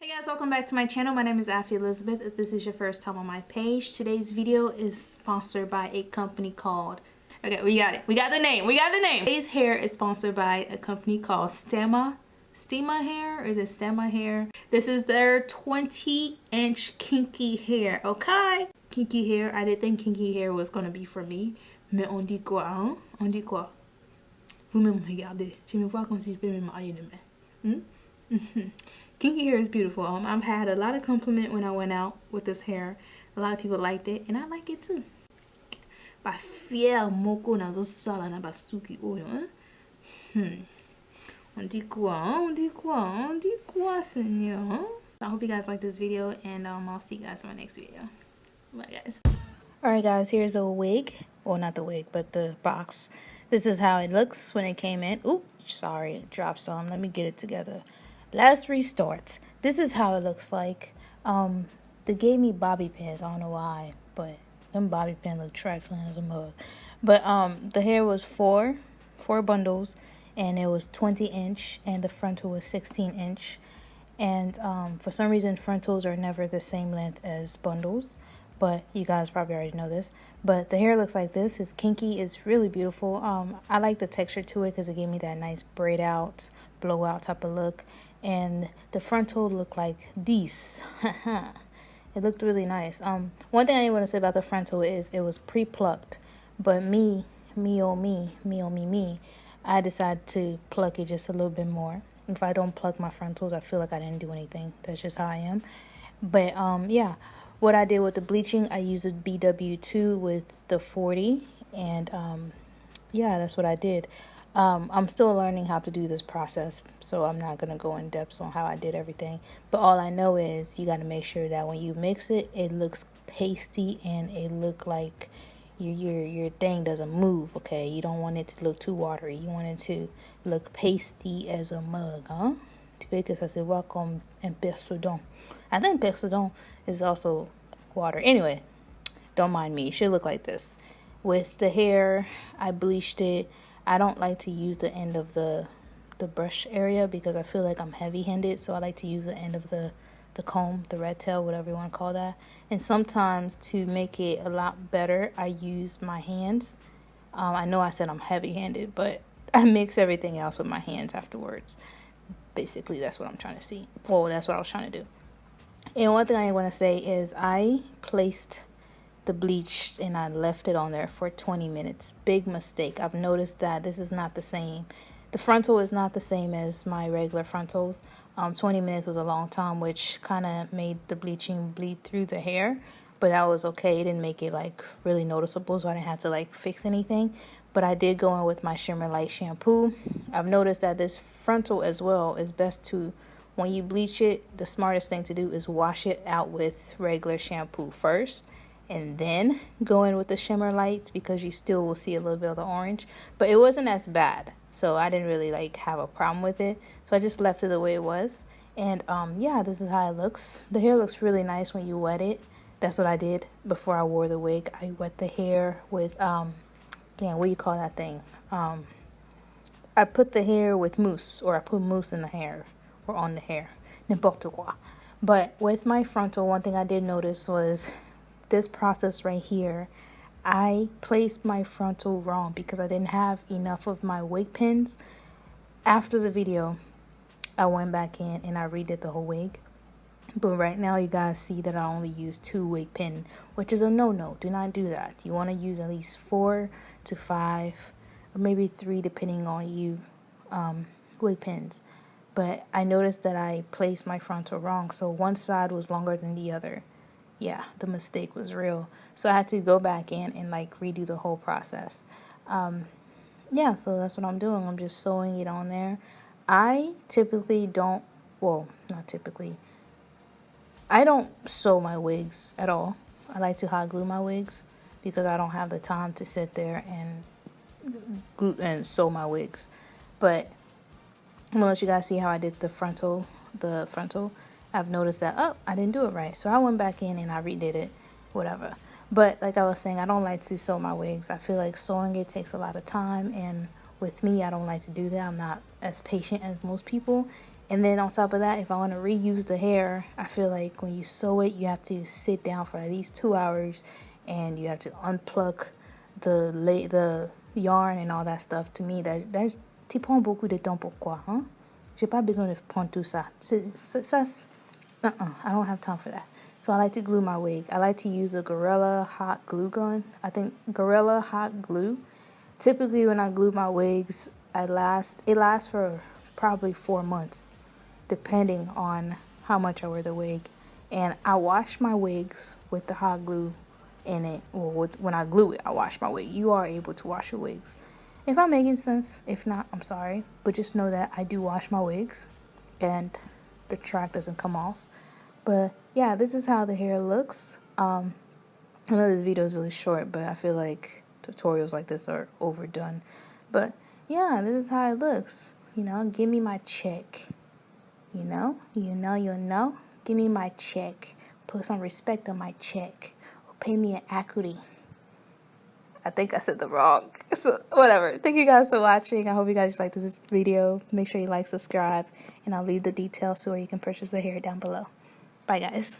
Hey guys, welcome back to my channel. My name is Afi Elizabeth. If this is your first time on my page, today's video is sponsored by a company called, okay, we got it. We got the name. Today's hair is sponsored by a company called Stema. Stema hair? Or is it Stema hair? This is their 20-inch kinky hair, okay? Kinky hair. I didn't think kinky hair was going to be for me. Mais on dit quoi, hein? On dit quoi? Vous-même regardez. Je me vois comme si je peux me marier demain. Kinky hair is beautiful. I've had a lot of compliment when I went out with this hair. A lot of people liked it, and I like it too. Ba fier moko na zo sala na basuki oyo, hein? On dit quoi? On dit quoi? On dit quoi, senor? I hope you guys like this video, and I'll see you guys in my next video. Bye, guys. Alright, guys, here's the wig. Well, not the wig, but the box. This is how it looks when it came in. Oop, sorry, it dropped some. Let me get it together. Let's restart. This is how it looks like. They gave me bobby pins. I don't know why, but them bobby pins look trifling as a mug. But the hair was four bundles, and it was 20-inch, and the frontal was 16-inch. And for some reason, frontals are never the same length as bundles. But you guys probably already know this. But the hair looks like this. It's kinky. It's really beautiful. I like the texture to it because it gave me that nice braid out, blowout type of look. And the frontal looked like this. It looked really nice. One thing I want to say about the frontal is it was pre-plucked. But me, I decided to pluck it just a little bit more. If I don't pluck my frontals, I feel like I didn't do anything. That's just how I am. But yeah. What I did with the bleaching, I used a BW2 with the 40, and yeah, that's what I did. I'm still learning how to do this process, so I'm not going to go in depth on how I did everything. But all I know is you got to make sure that when you mix it, it looks pasty and it look like your thing doesn't move, okay? You don't want it to look too watery. You want it to look pasty as a mug, huh? Tu veux que ça se voit comme un persodon. I think persodon is also water. Anyway, don't mind me. It should look like this. With the hair, I bleached it. I don't like to use the end of the brush area because I feel like I'm heavy-handed. So I like to use the end of the comb, the red tail, whatever you want to call that. And sometimes to make it a lot better, I use my hands. I know I said I'm heavy-handed, but I mix everything else with my hands afterwards. Basically, that's what I'm trying to see. Well, that's what I was trying to do. And one thing I want to say is I placed the bleach and I left it on there for 20 minutes. Big mistake. I've noticed that this is not the same. The frontal is not the same as my regular frontals. 20 minutes was a long time, which kind of made the bleaching bleed through the hair. But that was okay. It didn't make it like really noticeable, so I didn't have to like fix anything. But I did go in with my Shimmer Light shampoo. I've noticed that this frontal as well is best to, when you bleach it, the smartest thing to do is wash it out with regular shampoo first. And then go in with the Shimmer Light because you still will see a little bit of the orange. But it wasn't as bad. So I didn't really like have a problem with it. So I just left it the way it was. And yeah, this is how it looks. The hair looks really nice when you wet it. That's what I did before I wore the wig. I wet the hair with what do you call that thing? I put the hair with mousse, or I put mousse in the hair, or on the hair, n'importe quoi. But with my frontal, one thing I did notice was this process right here. I placed my frontal wrong because I didn't have enough of my wig pins. After the video, I went back in and I redid the whole wig. But right now, you guys see that I only used 2 wig pin, which is a no-no. Do not do that. You want to use at least 4 to 5, or maybe 3, depending on you, wig pins. But I noticed that I placed my frontal wrong, so one side was longer than the other. Yeah, the mistake was real. So I had to go back in and like redo the whole process. Yeah, so that's what I'm doing. I'm just sewing it on there. I typically don't, well, not typically. I don't sew my wigs at all. I like to hot glue my wigs because I don't have the time to sit there and glue and sew my wigs. But I'm gonna let you guys see how I did the frontal. I've noticed that, oh, I didn't do it right. So I went back in and I redid it, whatever. But like I was saying, I don't like to sew my wigs. I feel like sewing it takes a lot of time. And with me, I don't like to do that. I'm not as patient as most people. And then on top of that, if I want to reuse the hair, I feel like when you sew it, you have to sit down for at least 2 hours, and you have to unplug the yarn and all that stuff. To me, tu prends beaucoup de temps pourquoi, hein? J'ai pas besoin de prendre tout ça. I don't have time for that. So I like to glue my wig. I like to use a Gorilla Hot Glue Gun. I think Gorilla Hot Glue. Typically when I glue my wigs, it lasts for probably 4 months, depending on how much I wear the wig. And I wash my wigs with the hot glue in it. Well, when I glue it, I wash my wig. You are able to wash your wigs. If I'm making sense, if not, I'm sorry. But just know that I do wash my wigs, and the track doesn't come off. But yeah, this is how the hair looks. I know this video is really short, but I feel like tutorials like this are overdone. But yeah, this is how it looks. You know, give me my check. You know. Give me my check. Put some respect on my check. Or pay me an equity. I think I said the wrong. So whatever. Thank you guys for watching. I hope you guys liked this video. Make sure you like, subscribe, and I'll leave the details so where you can purchase the hair down below. Bye guys.